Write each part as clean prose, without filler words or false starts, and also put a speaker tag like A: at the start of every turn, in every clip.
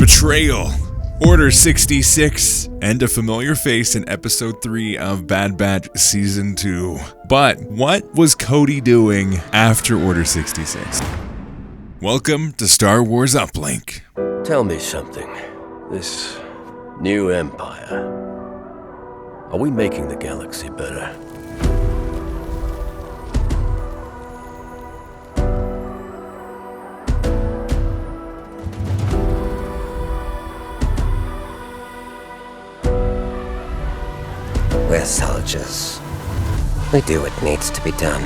A: Betrayal, Order 66, and a familiar face in Episode 3 of Bad Batch Season 2. But what was Cody doing after Order 66? Welcome to Star Wars Uplink.
B: Tell me something. This new empire, are we making the galaxy better?
C: We're soldiers. We do what needs to be done.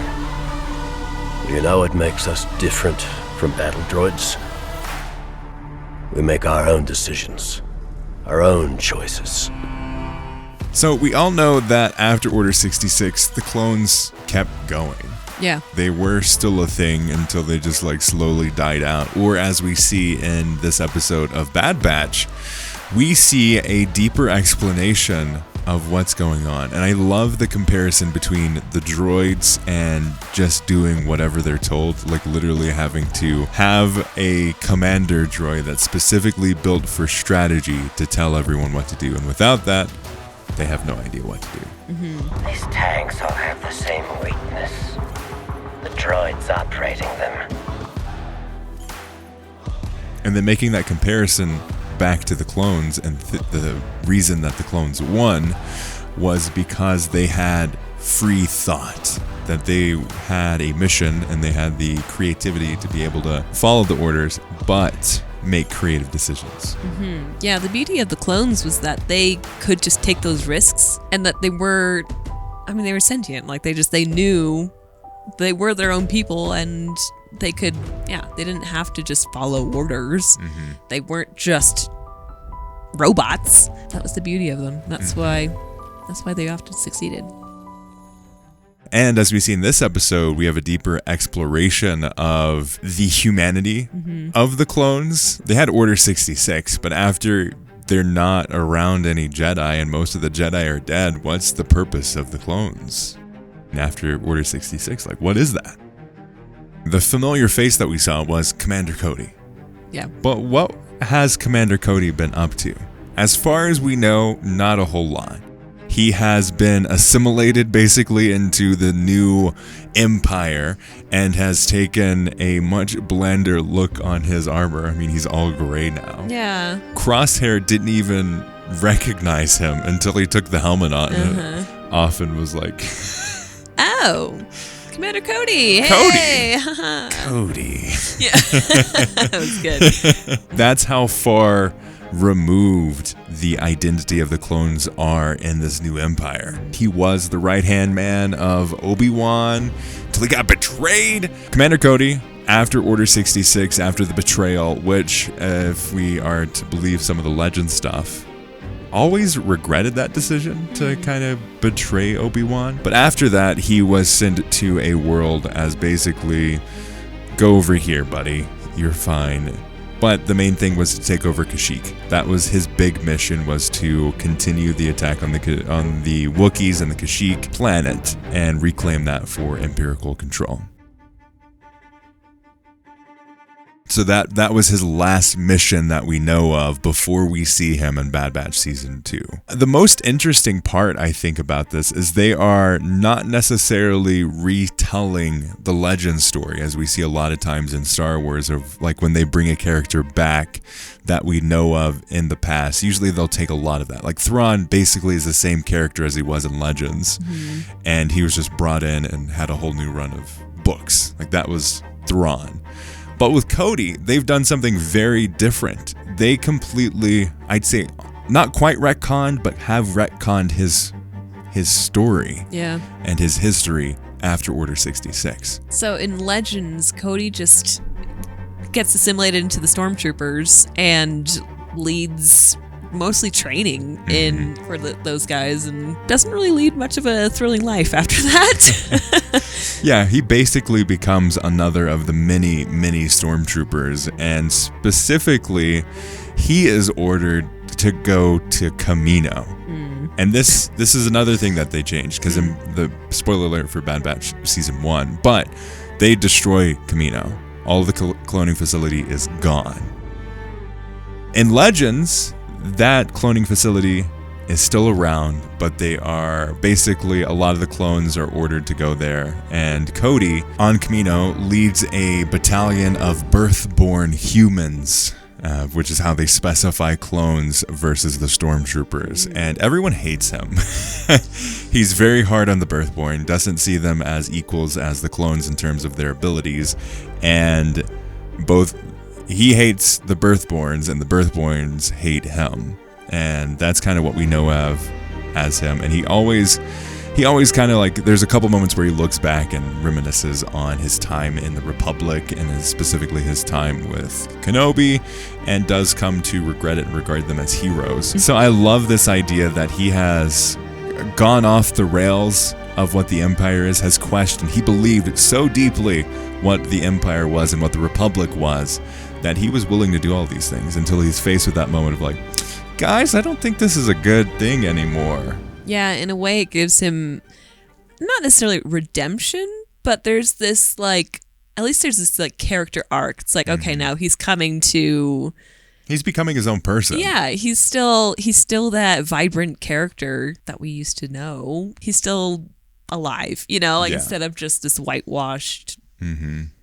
B: You know what makes us different from battle droids? We make our own decisions, our own choices.
A: So we all know that after Order 66, the clones kept going.
D: Yeah.
A: They were still a thing until they just slowly died out. Or as we see in this episode of Bad Batch, we see a deeper explanation of what's going on. And I love the comparison between the droids and just doing whatever they're told, literally having to have a commander droid that's specifically built for strategy to tell everyone what to do. And without that, they have no idea what to do.
C: Mm-hmm. These tanks all have the same weakness. The droids operating them.
A: And then making that comparison back to the clones, and the reason that the clones won was because they had free thought, that they had a mission and they had the creativity to be able to follow the orders but make creative decisions.
D: Mm-hmm. Yeah, the beauty of the clones was that they could just take those risks, and that they were sentient. They knew they were their own people, and they could, they didn't have to just follow orders.
A: Mm-hmm.
D: They weren't just robots. That was the beauty of them. That's why they often succeeded.
A: And as we see in this episode, we have a deeper exploration of the humanity of the clones. They had Order 66, but after they're not around any Jedi and most of the Jedi are dead, what's the purpose of the clones? And after Order 66, what is that? The familiar face that we saw was Commander Cody.
D: Yeah.
A: But what has Commander Cody been up to? As far as we know, not a whole lot. He has been assimilated basically into the new empire and has taken a much blender look on his armor. He's all gray now.
D: Yeah.
A: Crosshair didn't even recognize him until he took the helmet on and often was like,
D: oh, Commander Cody.
A: Cody.
D: Hey.
A: Cody.
D: Yeah. That was good.
A: That's how far removed the identity of the clones are in this new empire. He was the right-hand man of Obi-Wan till he got betrayed. Commander Cody, after Order 66, after the betrayal, which, if we are to believe some of the legend stuff, always regretted that decision to kind of betray Obi-Wan. But after that, he was sent to a world as basically, go over here, buddy. You're fine. But the main thing was to take over Kashyyyk. That was his big mission, was to continue the attack on the Wookiees and the Kashyyyk planet and reclaim that for Imperial control. So that was his last mission that we know of before we see him in Bad Batch Season 2. The most interesting part, I think, about this is they are not necessarily retelling the legend story, as we see a lot of times in Star Wars, of when they bring a character back that we know of in the past. Usually they'll take a lot of that. Thrawn basically is the same character as he was in Legends, and he was just brought in and had a whole new run of books. That was Thrawn. But with Cody, they've done something very different. They completely, I'd say, not quite retconned, but have retconned his story and his history after Order 66.
D: So in Legends, Cody just gets assimilated into the Stormtroopers and leads mostly training for those guys, and doesn't really lead much of a thrilling life after that.
A: Yeah, he basically becomes another of the many stormtroopers, and specifically, he is ordered to go to Kamino. And this is another thing that they changed, because in the spoiler alert for Bad Batch Season 1, but they destroy Kamino. All of the cloning facility is gone. In Legends, that cloning facility is still around, but they are basically, a lot of the clones are ordered to go there. And Cody on Kamino leads a battalion of birthborn humans, which is how they specify clones versus the stormtroopers. And everyone hates him. He's very hard on the birthborn, doesn't see them as equals as the clones in terms of their abilities. And he hates the birthborns and the birthborns hate him. And that's kind of what we know of as him. And he always kind of like, there's a couple moments where he looks back and reminisces on his time in the Republic and specifically his time with Kenobi, and does come to regret it and regard them as heroes. So I love this idea that he has gone off the rails of what the Empire is, has questioned. He believed so deeply what the Empire was and what the Republic was that he was willing to do all these things until he's faced with that moment of like, guys, I don't think this is a good thing anymore.
D: Yeah, in a way it gives him not necessarily redemption, but there's this like, at least there's this like character arc. It's like, okay, now he's becoming his own person. Yeah, he's still that vibrant character that we used to know. He's still alive, instead of just this whitewashed,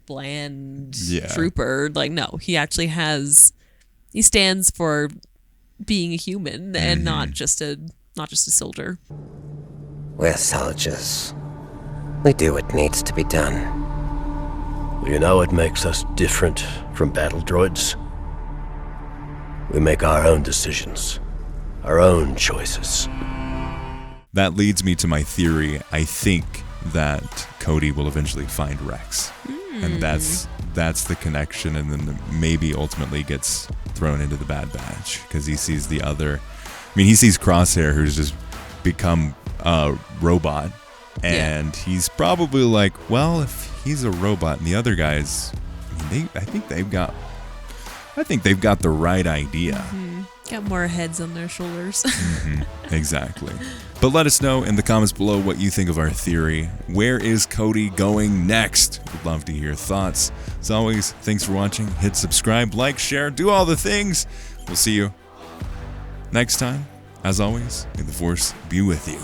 D: bland trooper. Like, no, he actually he stands for being a human and not just a soldier.
C: We're soldiers. We do what needs to be done.
B: You know what makes us different from battle droids? We make our own decisions, our own choices.
A: That leads me to my theory. I think that Cody will eventually find Rex. And that's the connection, and then maybe ultimately gets thrown into the Bad Batch because he sees he sees Crosshair, who's just become a robot, and he's probably like, well, if he's a robot and the other guys, I think they've got the right idea.
D: Got more heads on their shoulders.
A: Exactly. But let us know in the comments below what you think of our theory. Where is Cody going next? We'd love to hear your thoughts. As always, thanks for watching. Hit subscribe, like, share, do all the things. We'll see you next time. As always, may the Force be with you.